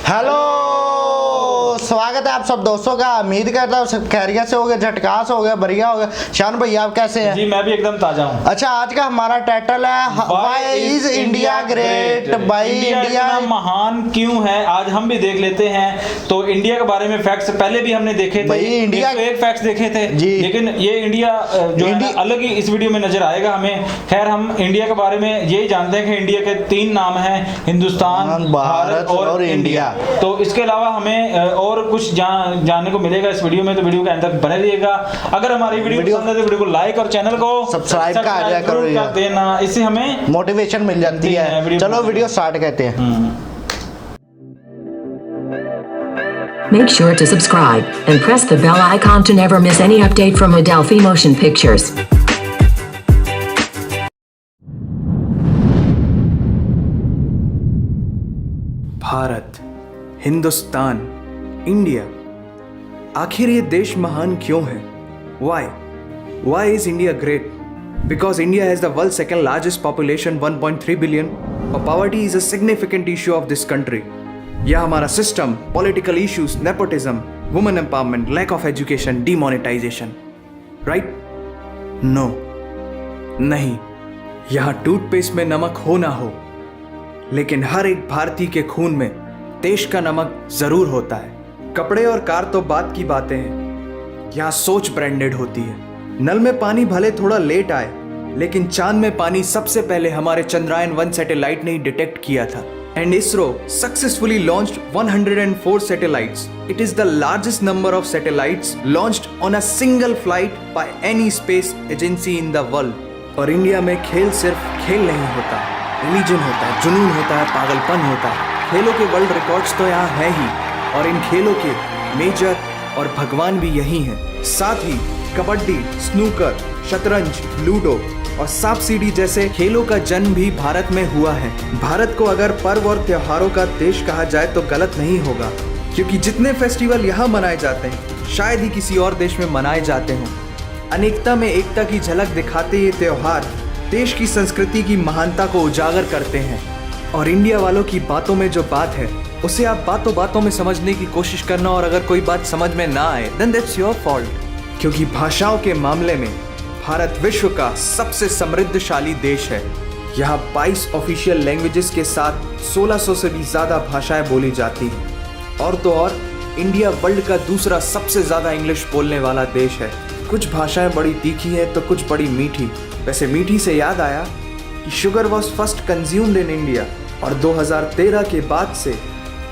Hello, स्वागत है आप सब दोस्तों का। उम्मीद करता हूँ सब खैरियत से हो गए, झटकास हो गया, बढ़िया हो गया। शान भैया आप कैसे हैं? जी मैं भी एकदम ताजा हूँ। अच्छा, आज का हमारा टाइटल है व्हाई इज इंडिया ग्रेट। भाई इंडिया महान क्यों है, आज हम भी देख लेते हैं। तो इंडिया के बारे में फैक्ट्स पहले भी हमने देखे थे, इंडिया एक फैक्ट्स देखे थे जी। लेकिन ये इंडिया जो है अलग ही इस वीडियो में नजर आएगा हमें। खैर, हम इंडिया के बारे में यही जानते हैं कि इंडिया के 3 नाम हैं, हिंदुस्तान, भारत और इंडिया। तो इसके अलावा हमें और कुछ जानने को मिलेगा इस वीडियो में, तो वीडियो के अंदर बने रहिएगा। अगर हमारी वीडियो पसंद है तो वीडियो को लाइक और चैनल को सब्सक्राइब कर देना, इससे हमें मोटिवेशन मिल जाती है। चलो वीडियो स्टार्ट करते हैं। Make sure to subscribe and press the bell icon to never miss any update from Adelphi Motion Pictures. Bharat, Hindustan, India, आखिर ये देश महान क्यों है? Why is India great? Because India has the world's second largest population, 1.3 billion. Poverty is a significant issue of this country. यह हमारा system, political issues, nepotism, women empowerment, lack of education, demonetization, right? No, नहीं। यहाँ toothpaste में नमक हो ना हो, लेकिन हर एक भारतीय के खून में देश का नमक जरूर होता है। कपड़े और कार तो बात की बातें हैं, यहाँ सोच ब्रांडेड होती है। नल में पानी भले थोड़ा लेट आए, लेकिन चांद में पानी सबसे पहले हमारे चंद्रयान 1 सैटेलाइट ने ही डिटेक्ट किया था। And ISRO successfully launched 104 satellites. It is the largest number of satellites launched on a single flight by any space agency in the world. और इंडिया में खेल सिर्फ खेल नहीं होता, रिलीजन होता है, जुनून होता है, पागलपन होता है। खेलों के वर्ल्ड रिकॉर्ड्स तो यहाँ है ही, और इन खेलों के मेजर और भगवान भी यही हैं। साथ ही कबड्डी, स्नूकर, शतरंज, लूडो और सांप सीढ़ी जैसे खेलों का जन्म भी भारत में हुआ है। भारत को अगर पर्व और त्योहारों का देश कहा जाए तो गलत नहीं होगा, क्योंकि जितने फेस्टिवल यहाँ मनाए जाते हैं शायद ही किसी और देश में मनाए जाते हों। अनेकता में एकता की झलक दिखाते ये त्योहार देश की संस्कृति की महानता को उजागर करते हैं। और इंडिया वालों की बातों में जो बात है उसे आप बातों बातों में समझने की कोशिश करना, और अगर कोई बात समझ में ना आए देन दैट्स योर फॉल्ट। क्योंकि भाषाओं के मामले में भारत विश्व का सबसे समृद्धशाली देश है। यहाँ 22 ऑफिशियल लैंग्वेजेस के साथ 1600 से भी ज़्यादा भाषाएं बोली जाती हैं। और तो और इंडिया वर्ल्ड का दूसरा सबसे ज़्यादा इंग्लिश बोलने वाला देश है। कुछ भाषाएं बड़ी तीखी हैं तो कुछ बड़ी मीठी। वैसे मीठी से याद आया कि sugar was first consumed in India, और 2013 के बाद से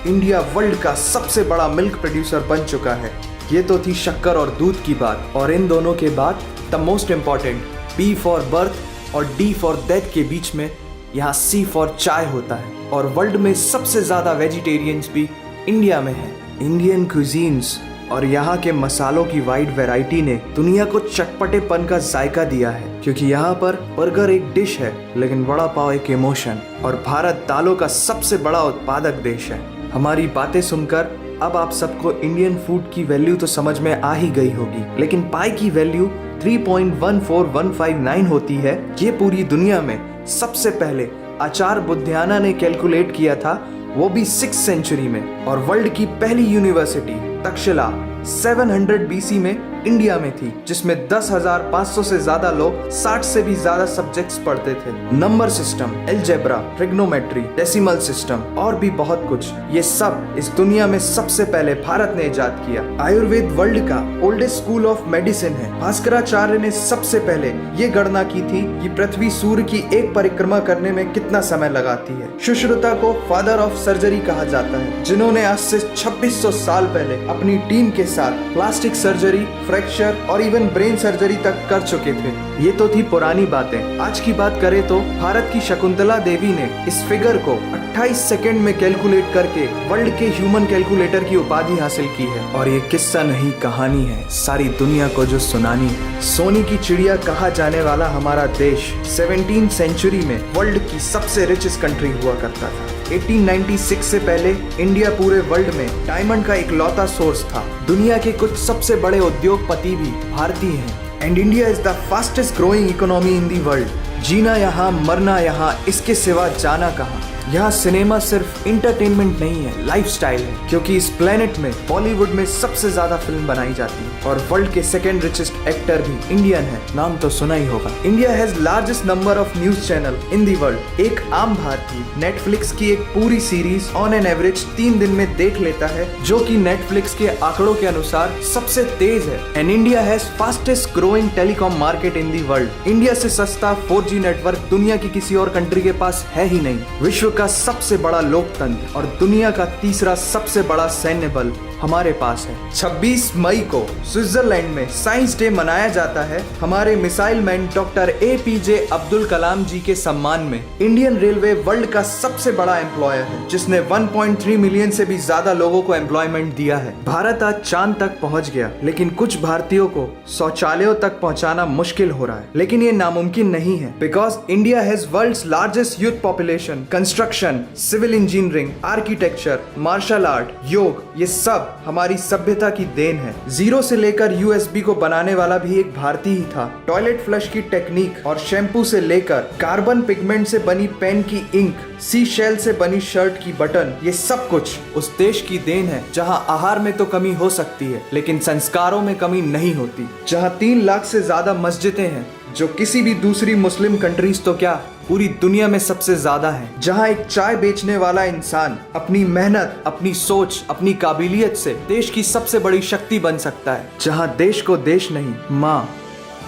इंडिया वर्ल्ड का सबसे बड़ा मिल्क प्रोड्यूसर बन चुका है। ये तो थी शक्कर और दूध की बात, और इन दोनों के बाद the most important B for birth और D फॉर डेथ के बीच में यहाँ C फॉर चाय होता है। और वर्ल्ड में सबसे ज़्यादा वेजिटेरियंस भी इंडिया में है। इंडियन क्यूजीन्स और यहाँ के मसालों की वाइड वैरायटी ने दुनिया को चटपटेपन का जायका दिया है, क्योंकि यहाँ पर बर्गर एक डिश है लेकिन वड़ा पाव एक इमोशन। और भारत दालों का सबसे बड़ा उत्पादक देश है। हमारी बातें सुनकर अब आप सबको इंडियन फूड की वैल्यू तो समझ में आ ही गई होगी, लेकिन पाई की वैल्यू 3.14159 होती है। ये पूरी दुनिया में सबसे पहले आचार्य बुद्धियाना ने कैलकुलेट किया था, वो भी 6th सेंचुरी में। और वर्ल्ड की पहली यूनिवर्सिटी तक्षशिला 700 BC में इंडिया में थी, जिसमें 10,500 से ज्यादा लोग 60 से भी ज्यादा सब्जेक्ट्स पढ़ते थे। Number system, algebra, trigonometry, decimal system और भी बहुत कुछ, ये सब इस दुनिया में सबसे पहले भारत ने इजाद किया। आयुर्वेद वर्ल्ड का ओल्डेस्ट स्कूल ऑफ मेडिसिन है। भास्कराचार्य ने सबसे पहले ये गणना की थी कि पृथ्वी सूर्य की एक परिक्रमा करने में कितना समय लगाती है। सुश्रुता को फादर ऑफ सर्जरी कहा जाता है, जिन्होंने आज से 2600 साल पहले अपनी टीम के साथ प्लास्टिक सर्जरी, फ्रैक्चर और इवन ब्रेन सर्जरी तक कर चुके थे। ये तो थी पुरानी बातें। आज की बात करें तो भारत की शकुंतला देवी ने इस फिगर को 28 सेकंड में कैलकुलेट करके वर्ल्ड के ह्यूमन कैलकुलेटर की उपाधि हासिल की है। और ये किस्सा नहीं कहानी है, सारी दुनिया को जो सुनानी है। सोने की चिड़िया कहा जाने वाला हमारा देश 17th सेंचुरी में वर्ल्ड की सबसे रिचेस्ट कंट्री हुआ करता था। 1896 से पहले इंडिया पूरे वर्ल्ड में डायमंड का इकलौता सोर्स था। दुनिया के कुछ सबसे बड़े उद्योगपति भी भारतीय हैं। And India is the fastest growing economy in the world. जीना यहाँ, मरना यहाँ, इसके सिवा जाना कहाँ। यहाँ सिनेमा सिर्फ इंटरटेनमेंट नहीं है, लाइफस्टाइल है, क्योंकि इस प्लेनेट में बॉलीवुड में सबसे ज्यादा फिल्म बनाई जाती है और वर्ल्ड के सेकंड रिचेस्ट एक्टर भी इंडियन है। नाम तो सुना ही होगा। India has largest number of news channel in the world. एक आम भारतीय नेटफ्लिक्स की एक पूरी सीरीज ऑन एन एवरेज 3 दिन में देख लेता है, जो कि नेटफ्लिक्स के आंकड़ों के अनुसार सबसे तेज है। And India has fastest growing telecom market in the world. India से सस्ता 4G नेटवर्क दुनिया की किसी और कंट्री के पास है ही नहीं। विश्व का सबसे बड़ा लोकतंत्र और दुनिया का तीसरा सबसे बड़ा सैन्य बल हमारे पास है। 26 मई को स्विट्जरलैंड में साइंस डे मनाया जाता है हमारे missile man doctor APJ Abdul Kalam ji के सम्मान में। इंडियन रेलवे वर्ल्ड का सबसे बड़ा एम्प्लॉयर है, जिसने 1.3 मिलियन से भी ज्यादा लोगों को एम्प्लॉयमेंट दिया है। भारत आज चांद तक पहुंच गया, लेकिन कुछ भारतीयों को शौचालयों तक पहुंचाना मुश्किल हो रहा है। लेकिन ये नामुमकिन नहीं है, because India has world's largest youth population. Construction, civil engineering, architecture, martial art, yoga, ये सब हमारी सभ्यता की देन है। जीरो से लेकर USB को बनाने वाला भी एक भारतीय ही था। टॉयलेट फ्लश की टेक्निक और शैम्पू से लेकर कार्बन पिगमेंट से बनी पेन की इंक, सी शेल से बनी शर्ट की बटन, ये सब कुछ उस देश की देन है जहां आहार में तो कमी हो सकती है, लेकिन संस्कारों में कमी नहीं होती। जहां 3 लाख से ज्यादा मस्जिदें हैं, जो किसी भी दूसरी मुस्लिम कंट्रीज तो क्या पूरी दुनिया में सबसे ज्यादा है। जहां एक चाय बेचने वाला इंसान अपनी मेहनत, अपनी सोच, अपनी काबिलियत से देश की सबसे बड़ी शक्ति बन सकता है। जहां देश को देश नहीं, माँ,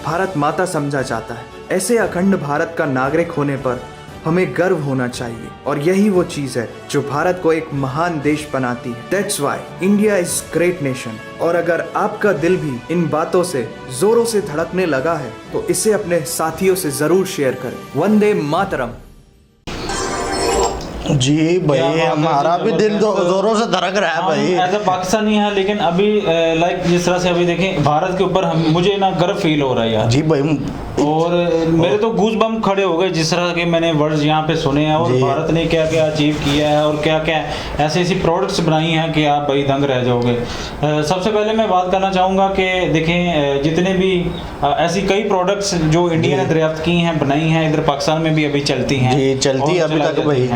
भारत माता समझा जाता है। ऐसे अखंड भारत का नागरिक होने पर हमें गर्व होना चाहिए, और यही वो चीज है जो भारत को एक महान देश बनाती है। That's why India is great nation। और अगर आपका दिल भी इन बातों से जोरों से धड़कने लगा है, तो इसे अपने साथियों से जरूर शेयर करें। वंदे मातरम। जी भाई, हमारा भी दिल जोरों से धड़क रहा है भाई। ऐसा पाकिस्तानी है, लेकिन अभी लाइक जिस तरह से अभी देखें भारत के ऊपर मुझे ना गर्व फील हो रहा है यार। जी भाई, और मेरे तो गूज बम खड़े हो गए जिस तरह के मैंने वर्ड्स यहाँ पे सुने हैं, और भारत ने क्या क्या अचीव किया है और क्या क्या ऐसी ऐसी प्रोडक्ट्स बनाई हैं कि आप भाई दंग रह जाओगे। सबसे पहले मैं बात करना चाहूँगा कि देखें जितने भी ऐसी कई प्रोडक्ट्स जो इंडिया ने दरियाफ्त की हैं, बनाई हैं, इधर पाकिस्तान में भी अभी चलती हैं। जी, चलती है अभी तक भाई।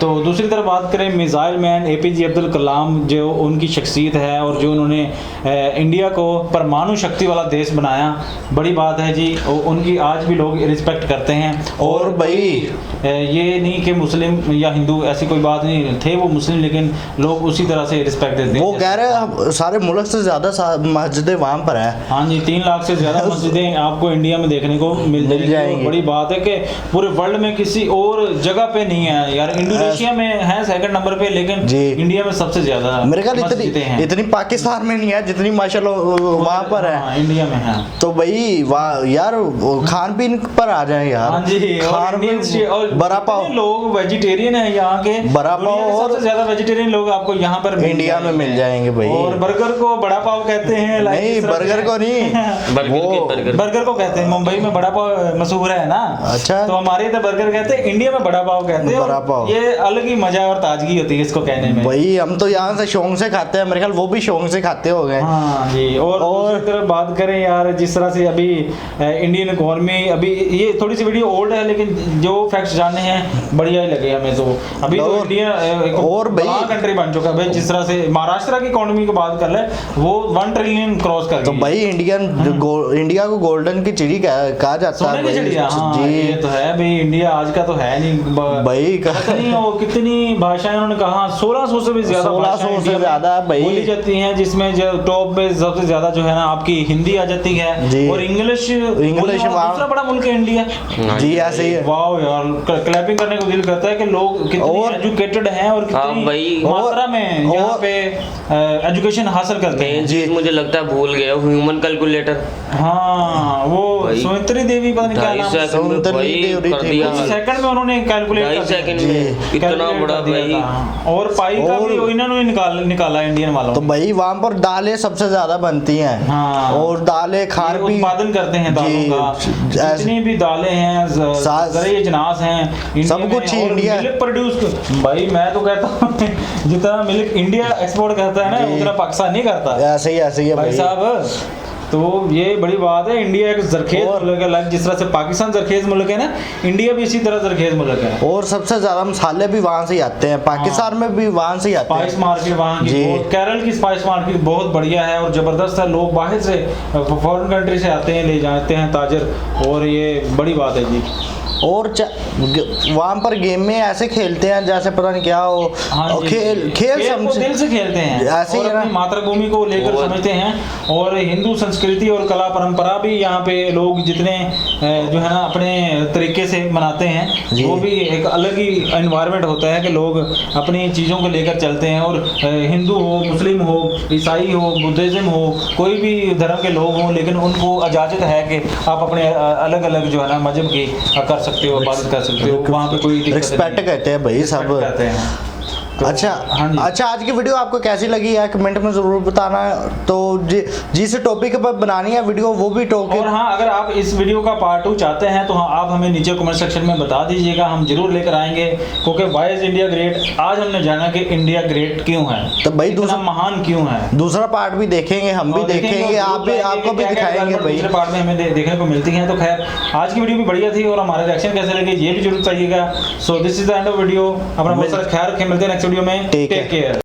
तो दूसरी तरफ बात करें मिसाइल मैन APJ अब्दुल कलाम, जो उनकी शख्सियत है और जो उन्होंने इंडिया को परमाणु शक्ति वाला देश बनाया, बड़ी बात है जी। उनकी आज भी लोग रिस्पेक्ट करते हैं। और भाई ये नहीं कि मुस्लिम या हिंदू, ऐसी कोई बात नहीं, थे वो मुस्लिम, लेकिन लोग उसी तरह से रिस्पेक्ट देते हैं। वो कह रहे हैं सारे मुल्क से ज्यादा मस्जिदें वहाँ पर है। हाँ जी, 3 लाख से ज्यादा मस्जिदें आपको इंडिया में देखने को मिल जाएंगी। बड़ी बात है कि पूरे वर्ल्ड में किसी और जगह पे नहीं है यार। इंडोनेशिया में है 2nd नंबर पे, लेकिन इंडिया में सबसे ज्यादा मेरे ख्याल इतनी पाकिस्तान में नहीं है जितनी माशाल्लाह वहाँ पर है। इंडिया में है। तो भाई यार खान पीन पर आ जाए यार। हाँ जी, खान और बड़ा पाव, लोग वेजिटेरियन है यहाँ के। बड़ा पाव और सबसे ज्यादा वेजिटेरियन लोग आपको यहाँ पर इंडिया में मिल जाएंगे भाई। और बर्गर को बड़ा पाव कहते हैं। नहीं, बर्गर को नहीं, बर्गर को कहते हैं। मुंबई में बड़ा पाव मशहूर है ना। अच्छा, तो हमारे इधर बर्गर कहते हैं, इंडिया में बड़ा पाव कहते हैं। ये अलग ही मजा और ताजगी होती है इसको कहने में। भाई हम तो यहाँ से शौक से खाते हैं, मेरे ख्याल वो भी शौक से खाते हो गए। हाँ जी। और तरफ बात करें यार, जिस तरह से अभी इंडियन इकोनॉमी, अभी ये थोड़ी सी वीडियो ओल्ड है, लेकिन जो फैक्ट्स जानने हैं बढ़िया ही लगे हमें। तो अभी तो इंडिया और बड़ा कंट्री बन चुका है भाई। जिस तरह से महाराष्ट्र की इकोनॉमी की बात कर ले, वो 1 ट्रिलियन क्रॉस कर गई। तो भाई इंडिया को गोल्डन की चिड़ी कहा जाता है भाई। हाँ, ये तो है भाई। इंडिया आज का तो है नहीं भाई। कितनी भाषाएं उन्होंने कहा, 1600 से भी ज्यादा 1600 से ज्यादा भाई बोली जाती हैं, जिसमें जो टॉप पे सबसे ज्यादा जो है ना आपकी हिंदी आ जाती है, और इंग्लिश दूसरा बड़ा मुल्क है इंडिया जी। ऐसे ही वाह यार, क्लैपिंग करने को दिल करता है कि लोग कितने एजुकेटेड हैं और कितनी मात्रा में यहाँ पे एजुकेशन हासिल करते हैं। जी, मुझे लगता है भूल गया ह्यूमन कैलकुलेटर। हाँ, वो सुमित्री देवी, पता नहीं क्या नाम, सेकंड में उन्होंने कैलकुलेट इतना बड़ा भाई। और पाई का भी इन्होंने निकाला इंडियन वालों। तो भाई वहाँ पर दालें सबसे ज्यादा बनती हैं। हाँ, और दालें खान भी उत्पादन करते हैं दालों का। जितनी भी दालें हैं, ज़रिए जनास हैं, सब कुछ इंडिया मिल्क प्रोड्यूस। भाई मैं तो कहता हूँ जितना मिल्क इंडिया एक्सपोर्ट करता है ना, उतना पाकिस्तान नहीं करता। ऐसे ही है भाई साहब। तो ये बड़ी बात है। इंडिया एक जरखेज मुल्क है, जिस तरह से पाकिस्तान जरखेज मुल्क है ना, इंडिया भी इसी तरह जरखेज मुल्क है। और सबसे ज्यादा मसाले भी वहां से ही आते हैं, पाकिस्तान में भी वहां से ही आते हैं। स्पाइस मार्केट वहाँ की केरल की स्पाइस मार्केट बहुत बढ़िया है और जबरदस्त है। लोग बाहर से फॉरेन कंट्री से आते हैं, ले जाते हैं ताजर, और ये बड़ी बात है जी। और वहाँ पर गेम में ऐसे खेलते हैं जैसे पता नहीं क्या हो। खेल को दिल से खेलते हैं, ऐसे और अपनी मातृभूमि को लेकर समझते हैं। और हिंदू संस्कृति और कला परंपरा भी यहाँ पे लोग जितने जो है ना अपने तरीके से मनाते हैं, वो भी एक अलग ही एनवायरनमेंट होता है कि लोग अपनी चीज़ों को लेकर चलते हैं। और हिंदू हो, मुस्लिम हो, ईसाई हो, बुद्धिज़्म हो, कोई भी धर्म के लोग हों, लेकिन उनको इजाज़त है कि आप अपने अलग अलग जो है ना मजहब की कर सकते हो, इबादत कर सकते हो। वहाँ पे कोई रिस्पेक्ट कहते हैं भाई सब कहते हैं। अच्छा अच्छा, आज की वीडियो आपको कैसी लगी है कमेंट में जरूर बताना। तो जिस टॉपिक पर बनानी है वीडियो वो भी टॉपिक, और हाँ, अगर आप इस वीडियो का पार्ट 2 चाहते हैं तो हाँ आप हमें नीचे कमेंट सेक्शन में बता दीजिएगा, हम जरूर लेकर आएंगे। क्योंकि वाई इज इंडिया ग्रेट, आज हमने जाना कि इंडिया ग्रेट क्यों है, तो भाई दूसरा महान क्यों है। दूसरा पार्ट भी देखेंगे, हम भी देखेंगे, आप भी आपको भी दिखाएंगे भाई, दूसरे पार्ट में हमें देखने को मिलती है। तो खैर आज की वीडियो भी बढ़िया थी और हमारे रिएक्शन कैसे लगे ये भी जरूर चाहिएगा। So this is the end of video. अपना बहुत सारा ख्याल रखें, मिलते हैं नेक्स्ट वीडियो में। Take care.